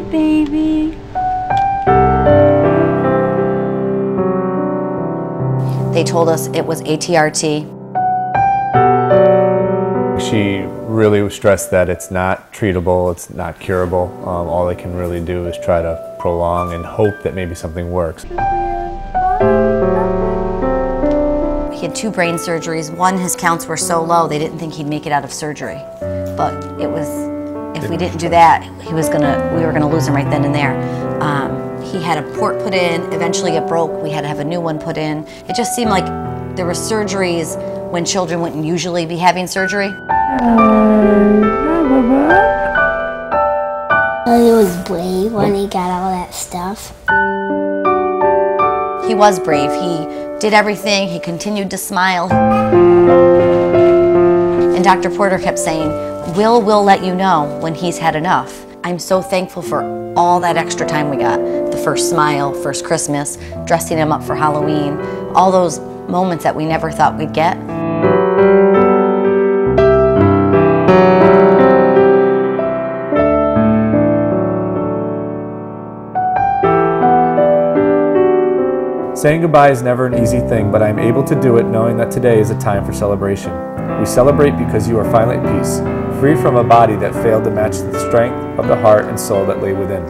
Breathe, baby. They told us it was ATRT. She really stressed that it's not treatable, it's not curable. All they can really do is try to prolong and hope that maybe something works. He had 2 brain surgeries. One, his counts were so low they didn't think he'd make it out of surgery. But it was, if we didn't do that, we were gonna lose him right then and there. He had a port put in, eventually it broke, we had to have a new one put in. It just seemed like there were surgeries when children wouldn't usually be having surgery. He was brave when he got all that stuff. He was brave. He did everything. He continued to smile. And Dr. Porter kept saying, Will let you know when he's had enough. I'm so thankful for all that extra time we got. The first smile, first Christmas, dressing him up for Halloween, all those moments that we never thought we'd get. Saying goodbye is never an easy thing, but I am able to do it knowing that today is a time for celebration. We celebrate because you are finally at peace, free from a body that failed to match the strength of the heart and soul that lay within.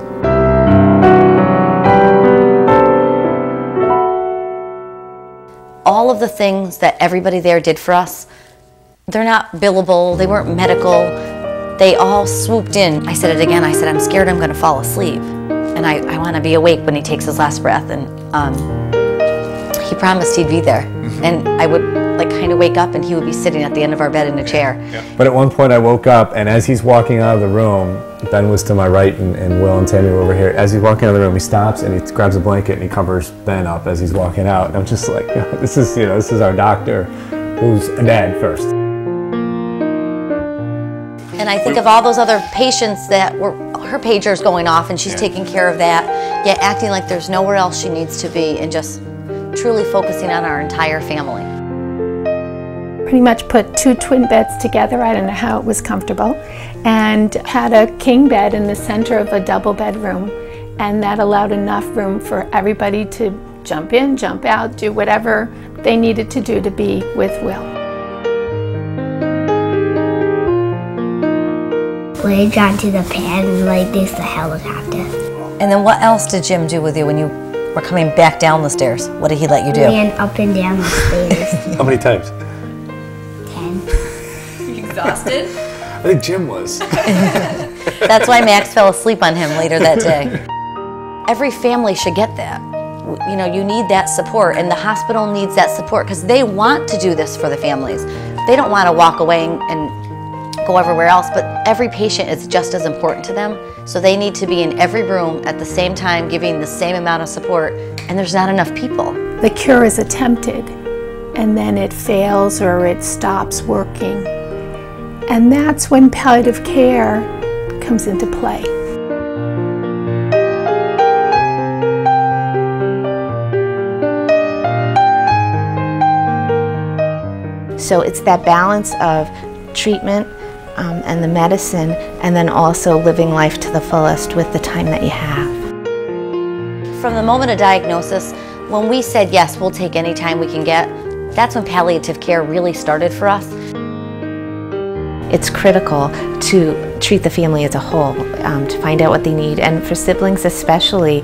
All of the things that everybody there did for us, they're not billable, they weren't medical, they all swooped in. I said it again, I said, I'm scared I'm gonna fall asleep. And I wanna be awake when he takes his last breath. And he promised he'd be there. And I would like kind of wake up and he would be sitting at the end of our bed in a chair. Yeah. But at one point I woke up, and as he's walking out of the room, Ben was to my right and Will and Tammy were over here. As he's walking out of the room, he stops and he grabs a blanket and he covers Ben up as he's walking out. And I'm just like, this is our doctor who's a dad first. And I think of all those other patients that were, her pager's going off and she's taking care of that, yet acting like there's nowhere else she needs to be and just truly focusing on our entire family. Pretty much put 2 twin beds together, I don't know how it was comfortable, and had a king bed in the center of a double bedroom, and that allowed enough room for everybody to jump in, jump out, do whatever they needed to do to be with Will. We got to the pad and like this, the helicopter. And then what else did Jim do with you when you were coming back down the stairs? What did he let you do? Ran up and down the stairs. How many times? 10. You exhausted? I think Jim was. That's why Max fell asleep on him later that day. Every family should get that. You know, you need that support, and the hospital needs that support because they want to do this for the families. They don't want to walk away and go everywhere else, but every patient is just as important to them, so they need to be in every room at the same time giving the same amount of support, and there's not enough people. The cure is attempted, and then it fails or it stops working. And that's when palliative care comes into play. So it's that balance of treatment and the medicine, and then also living life to the fullest with the time that you have. From the moment of diagnosis, when we said yes, we'll take any time we can get, that's when palliative care really started for us. It's critical to treat the family as a whole, to find out what they need, and for siblings especially.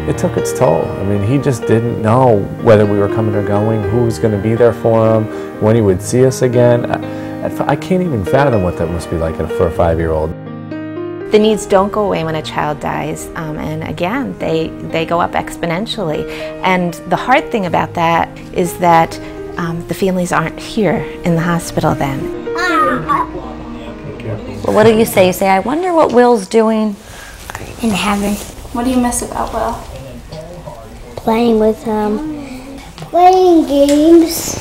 It took its toll. I mean, he just didn't know whether we were coming or going, who was going to be there for him, when he would see us again. I can't even fathom what that must be like for a 5-year-old. The needs don't go away when a child dies, and again, they go up exponentially. And the hard thing about that is that the families aren't here in the hospital then. Well, what do you say? You say, I wonder what Will's doing In heaven. What do you miss about Will? Playing with him. Playing games.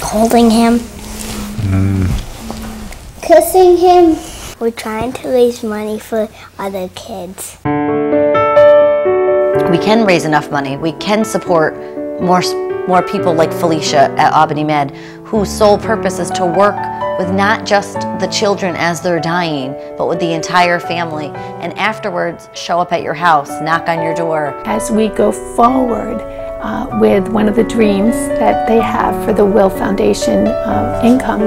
Holding him. Kissing him. We're trying to raise money for other kids. We can raise enough money. We can support more people like Felicia at Albany Med, who whose sole purpose is to work with not just the children as they're dying, but with the entire family, and afterwards show up at your house, knock on your door. As we go forward with one of the dreams that they have for the Will Foundation income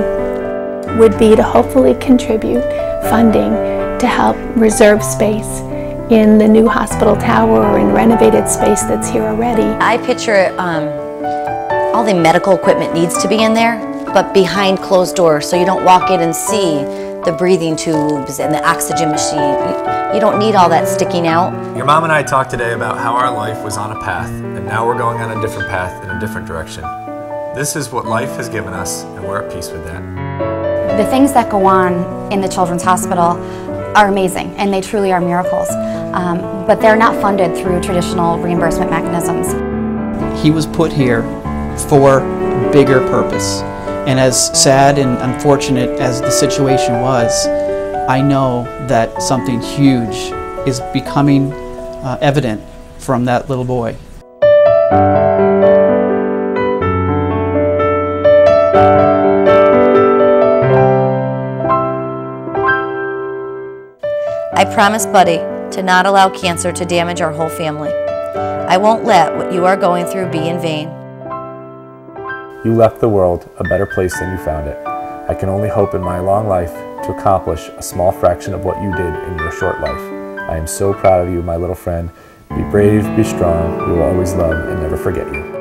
would be to hopefully contribute funding to help reserve space in the new hospital tower or in renovated space that's here already. I picture it, all the medical equipment needs to be in there, but behind closed doors, so you don't walk in and see the breathing tubes and the oxygen machine. You don't need all that sticking out. Your mom and I talked today about how our life was on a path, and now we're going on a different path in a different direction. This is what life has given us, and we're at peace with that. The things that go on in the Children's Hospital are amazing, and they truly are miracles. But they're not funded through traditional reimbursement mechanisms. He was put here for bigger purpose. And as sad and unfortunate as the situation was, I know that something huge is becoming evident from that little boy. I promise, Buddy, to not allow cancer to damage our whole family. I won't let what you are going through be in vain. You left the world a better place than you found it. I can only hope in my long life to accomplish a small fraction of what you did in your short life. I am so proud of you, my little friend. Be brave, be strong. We will always love and never forget you.